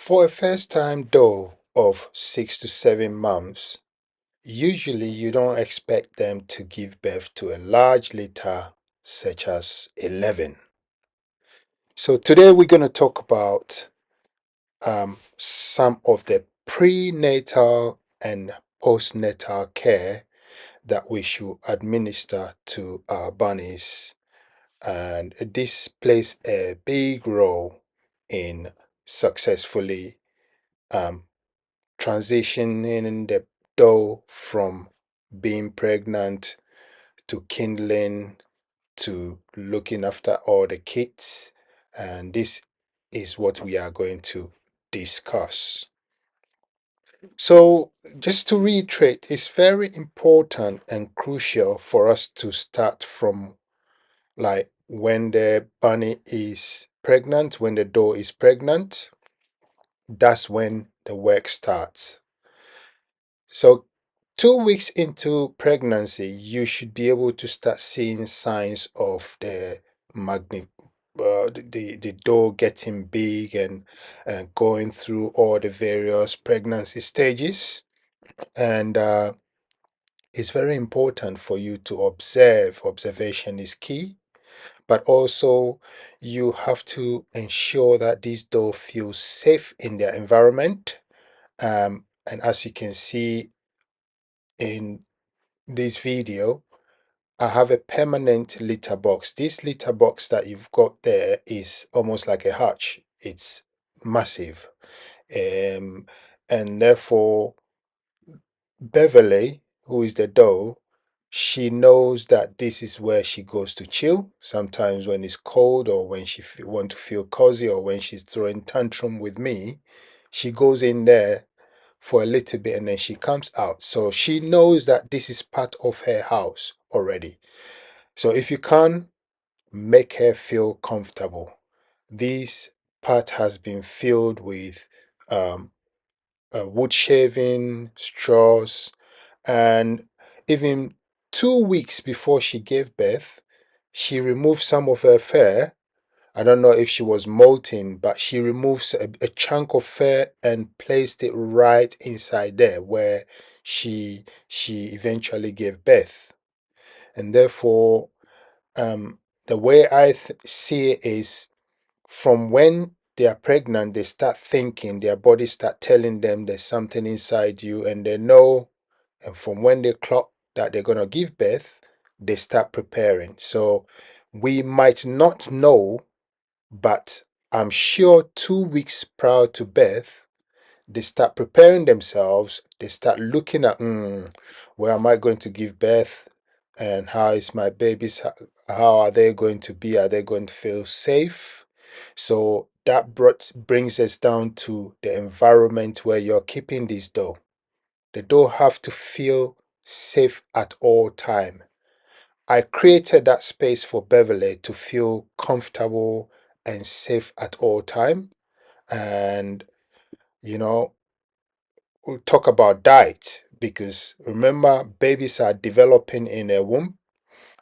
For a first-time doe of 6 to 7 months, usually you don't expect them to give birth to a large litter such as 11. So today we're going to talk about some of the prenatal and postnatal care that we should administer to our bunnies. And this plays a big role in successfully um, transitioning the doe from being pregnant to kindling to looking after all the kids. And this is what we are going to discuss. So, just to reiterate, it's very important and crucial for us to start from like when the bunny is pregnant, when the doe is pregnant, that's when the work starts. So 2 weeks into pregnancy, you should be able to start seeing signs of the magnet, the doe getting big and going through all the various pregnancy stages. And it's very important for you to observe. Observation is key, but also you have to ensure that these doe feel safe in their environment. And as you can see in this video, I have a permanent litter box. This litter box that you've got there is almost like a hutch. It's massive. Um, and therefore, Beverly, who is the doe, she knows that this is where she goes to chill. Sometimes when it's cold or when she want to feel cozy or when she's throwing tantrum with me, she goes in there for a little bit and then she comes out. So she knows that this is part of her house already. So if you can make her feel comfortable, this part has been filled with um, wood shaving, straws, and even 2 weeks before she gave birth, she removed some of her fur. I don't know if she was molting, but she removes a chunk of fur and placed it right inside there where she eventually gave birth. And therefore, um, the way I see it is from when they are pregnant, they start thinking, their body start telling them there's something inside you, and they know. And from when they clock that they're going to give birth, they start preparing. So we might not know, but I'm sure 2 weeks prior to birth, they start preparing themselves. They start looking at, where am I going to give birth? And how is my babies? How are they going to be? Are they going to feel safe? So that brings us down to the environment where you're keeping this doe. The doe have to feel safe at all time. I created that space for Beverly to feel comfortable and safe at all time. And you know, we'll talk about diet because remember, babies are developing in a womb.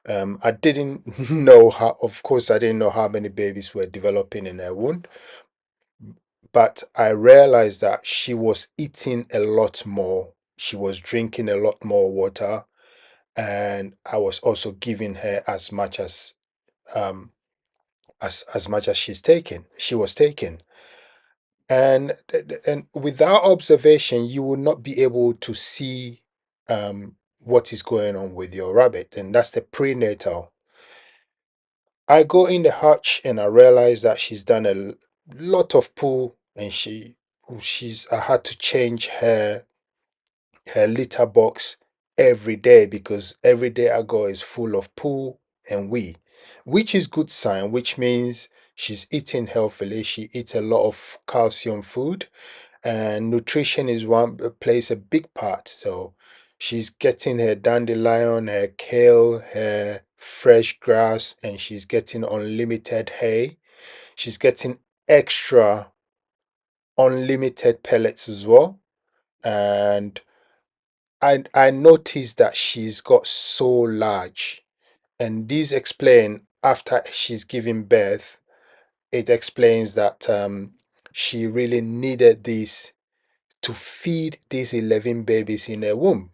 I didn't know how, of course, I didn't know how many babies were developing in a womb, but I realized that she was eating a lot more. She was drinking a lot more water, and I was also giving her um as much as she was taking. And without observation, you will not be able to see what is going on with your rabbit, and that's the prenatal. I go in the hutch and I realize that she's done a lot of poo, and she's I had to change her litter box every day because every day I go is full of poo and wee, which is good sign, which means she's eating healthily. She eats a lot of calcium food, and nutrition is one plays a big part. So she's getting her dandelion, her kale, her fresh grass, and she's getting unlimited hay. She's getting extra unlimited pellets as well. And I noticed that she's got so large, and this explain after she's giving birth. It explains that she really needed this to feed these 11 babies in her womb.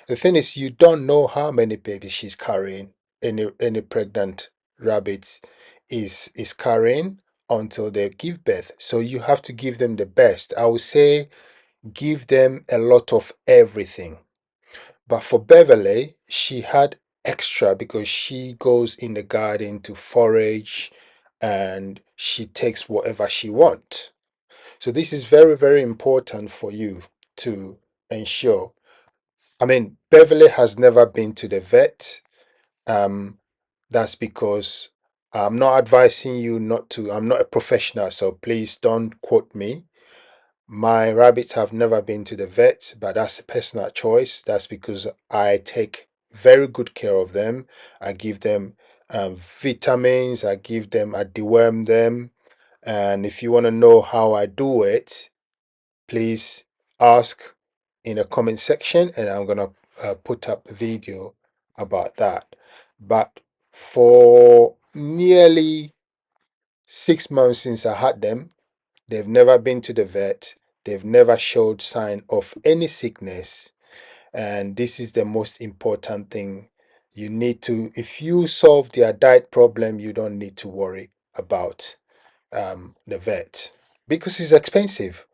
The thing is, you don't know how many babies she's carrying, any pregnant rabbit is carrying until they give birth. So you have to give them the best. I would say give them a lot of everything. But for Beverly, she had extra because she goes in the garden to forage and she takes whatever she wants. So this is very, very important for you to ensure. I mean, Beverly has never been to the vet. Um, that's because I'm not advising you not to. I'm not a professional, so please don't quote me. My rabbits have never been to the vet, but that's a personal choice. That's because I take very good care of them. I give them vitamins, I deworm them. And if you want to know how I do it, please ask in the comment section and I'm going to put up a video about that. But for nearly 6 months since I had them, they've never been to the vet. They've never showed sign of any sickness. And this is the most important thing. You need to, if you solve their diet problem, you don't need to worry about the vet because it's expensive.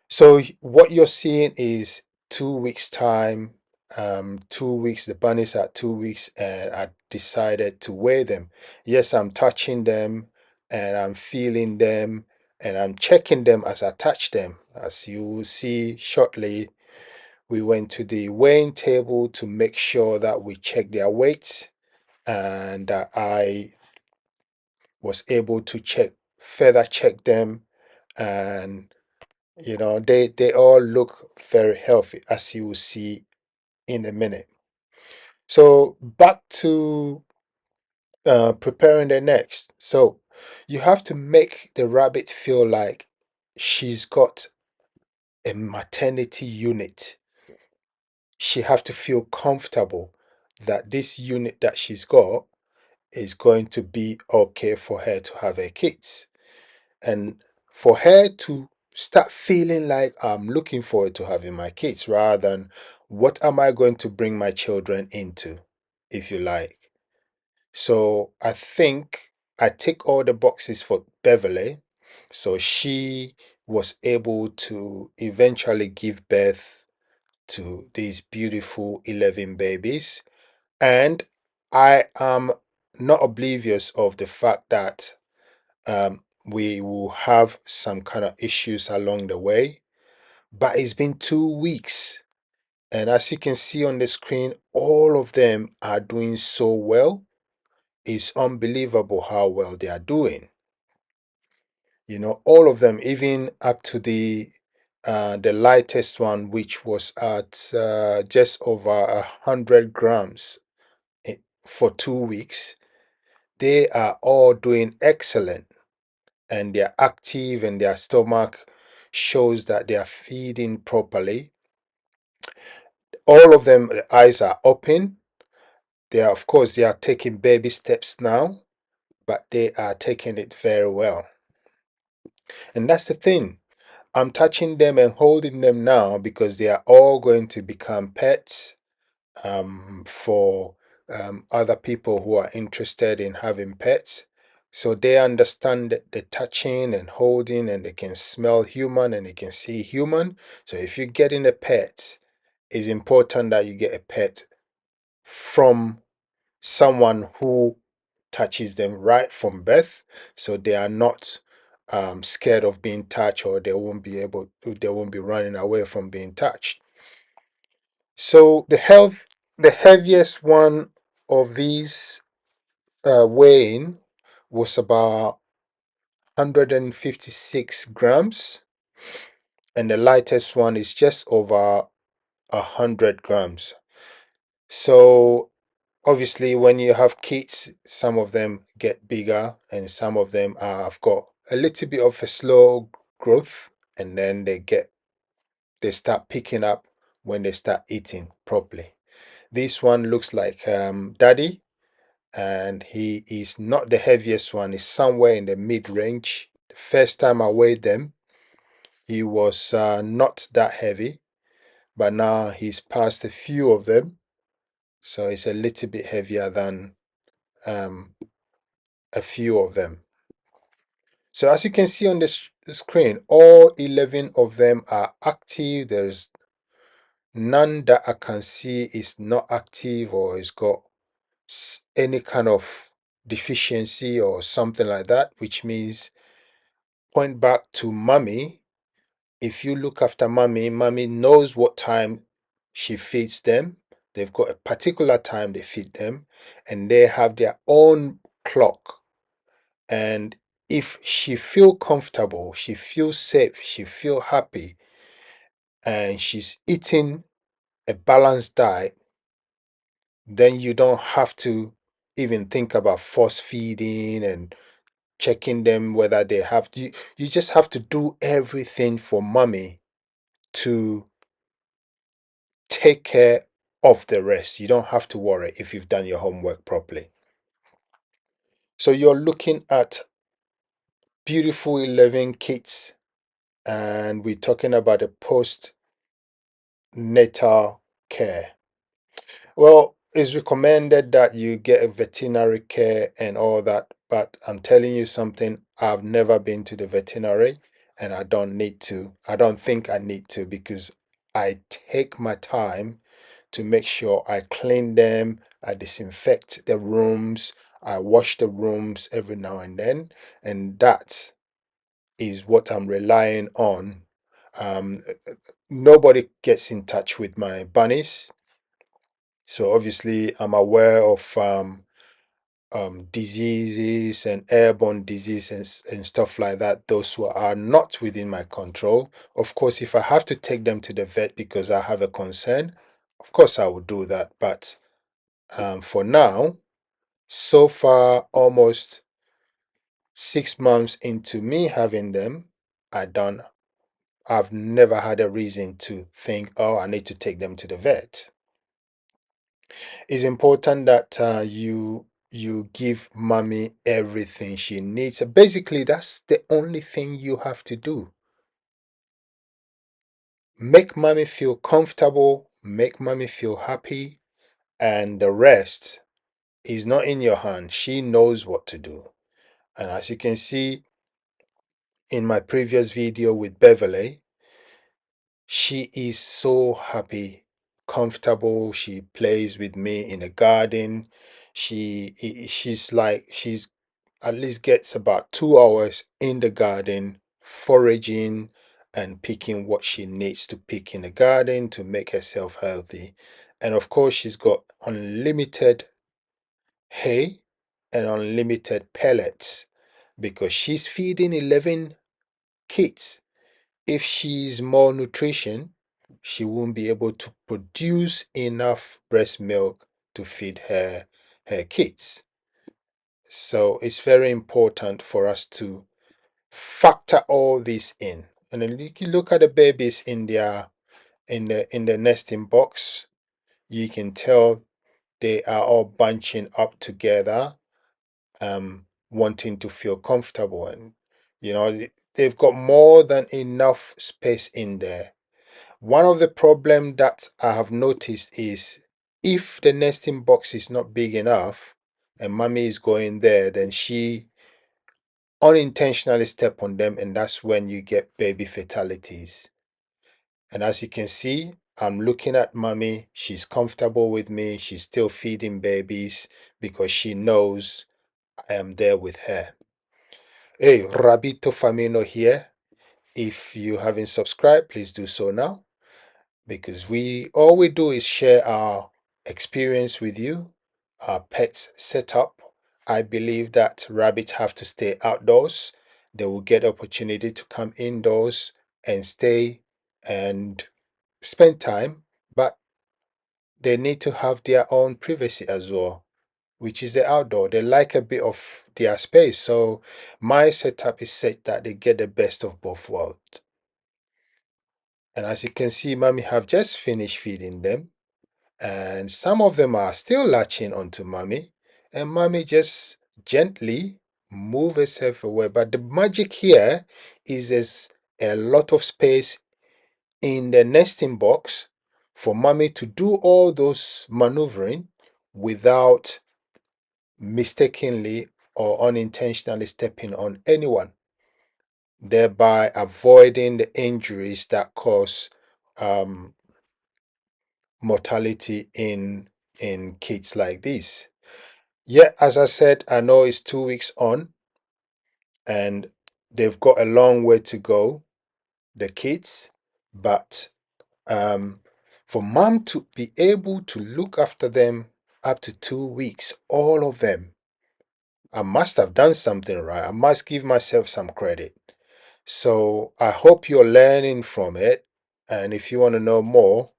So what you're seeing is 2 weeks time, 2 weeks, the bunnies are 2 weeks, and I decided to weigh them. Yes, I'm touching them and I'm feeling them and I'm checking them as I touch them. As you will see shortly, we went to the weighing table to make sure that we check their weights and that I was able to further check them, and they all look very healthy, as you will see in a minute. So back to preparing the next. So you have to make the rabbit feel like she's got a maternity unit. She have to feel comfortable that this unit that she's got is going to be okay for her to have her kids. And for her to start feeling like I'm looking forward to having my kids rather than what am I going to bring my children into, if you like. So I think I tick all the boxes for Beverly. So she was able to eventually give birth to these beautiful 11 babies. And I am not oblivious of the fact that we will have some kind of issues along the way. But it's been 2 weeks. And as you can see on the screen, all of them are doing so well. It's unbelievable how well they are doing. All of them, even up to the lightest one, which was at just over 100 grams for 2 weeks, they are all doing excellent. And they're active and their stomach shows that they are feeding properly. All of them, the eyes are open. Of course, they are taking baby steps now, but they are taking it very well. And that's the thing. I'm touching them and holding them now because they are all going to become pets for other people who are interested in having pets. So they understand the touching and holding, and they can smell human and they can see human. So if you're getting a pet, it's important that you get a pet from someone who touches them right from birth, so they are not scared of being touched, or they won't be running away from being touched. So the heaviest one of these weighing was about 156 grams, and the lightest one is just over 100 grams. So obviously, when you have kids, some of them get bigger, and some of them have got a little bit of a slow growth, and then they start picking up when they start eating properly. This one looks like Daddy, and he is not the heaviest one. He's somewhere in the mid range, the first time I weighed them, he was not that heavy, but now he's passed a few of them, so it's a little bit heavier than um, a few of them. So as you can see on this screen, all 11 of them are active. There's none that I can see is not active or has got any kind of deficiency or something like that, which means point back to mommy. If you look after mommy, mommy knows what time she feeds them. They've got a particular time they feed them, and they have their own clock. And if she feel comfortable, she feels safe, she feel happy, and she's eating a balanced diet, then you don't have to even think about force feeding and checking them whether they have you just have to do everything for mommy to take care of the rest. You don't have to worry if you've done your homework properly. So you're looking at beautiful 11 kids, and we're talking about a post-natal care. Well, it's recommended that you get a veterinary care and all that, but I'm telling you something, I've never been to the veterinary and I don't need to. I don't think I need to because I take my time to make sure I clean them, I disinfect the rooms, I wash the rooms every now and then, and that is what I'm relying on. Um, Nobody gets in touch with my bunnies, so obviously I'm aware of diseases and airborne diseases and stuff like that. Those who are not within my control. Of course, if I have to take them to the vet because I have a concern, of course I will do that. But for now, so far, almost 6 months into me having them, I don't. I've never had a reason to think, oh, I need to take them to the vet. It's important that you give mommy everything she needs. Basically, that's the only thing you have to do. Make mommy feel comfortable, make mommy feel happy, and the rest is not in your hand. She knows what to do. And as you can see in my previous video with Beverly, she is so happy, comfortable. She plays with me in the garden. She's at least gets about 2 hours in the garden foraging and picking what she needs to pick in the garden to make herself healthy. And of course, she's got unlimited hay and unlimited pellets because she's feeding 11 kids. If she's malnutrition, she won't be able to produce enough breast milk to feed her kids. So it's very important for us to factor all this in. And then you can look at the babies in their in the nesting box. You can tell they are all bunching up together, wanting to feel comfortable, and they've got more than enough space in there. One of the problem that I have noticed is if the nesting box is not big enough and mommy is going there, then she unintentionally step on them, and that's when you get baby fatalities. And as you can see, I'm looking at mommy. She's comfortable with me. She's still feeding babies because she knows I am there with her. Hey, Rabbito Farmino here. If you haven't subscribed, please do so now, because all we do is share our experience with you, our pets setup. I believe that rabbits have to stay outdoors. They will get opportunity to come indoors and stay and spend time, but they need to have their own privacy as well, which is the outdoor. They like a bit of their space. So my setup is set that they get the best of both worlds. And as you can see, mommy have just finished feeding them, and some of them are still latching onto mommy, and mommy just gently move herself away. But the magic here is there's a lot of space in the nesting box for mommy to do all those maneuvering without mistakenly or unintentionally stepping on anyone, thereby avoiding the injuries that cause um, mortality in kids like this. Yeah, as I said, I know it's 2 weeks on and they've got a long way to go, the kids, but um, for mom to be able to look after them up to 2 weeks, all of them, I must have done something right. I must give myself some credit. So I hope you're learning from it. And if you want to know more,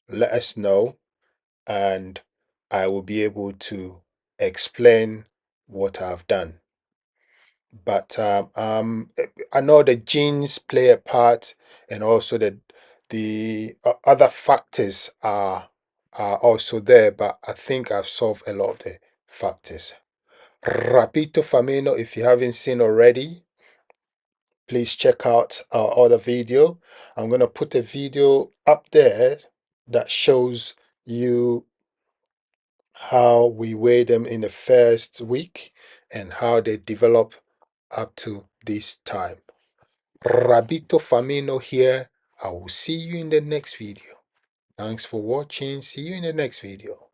let us know, and I will be able to explain what I've done. But I know the genes play a part, and also the other factors are also there. But I think I've solved a lot of the factors. Rabbito Farmino, if you haven't seen already, please check out our other video. I'm gonna put a video up there that shows you how we weigh them in the first week and how they develop up to this time. Rabbito Farmino here. I will see you in the next video. Thanks for watching. See you in the next video.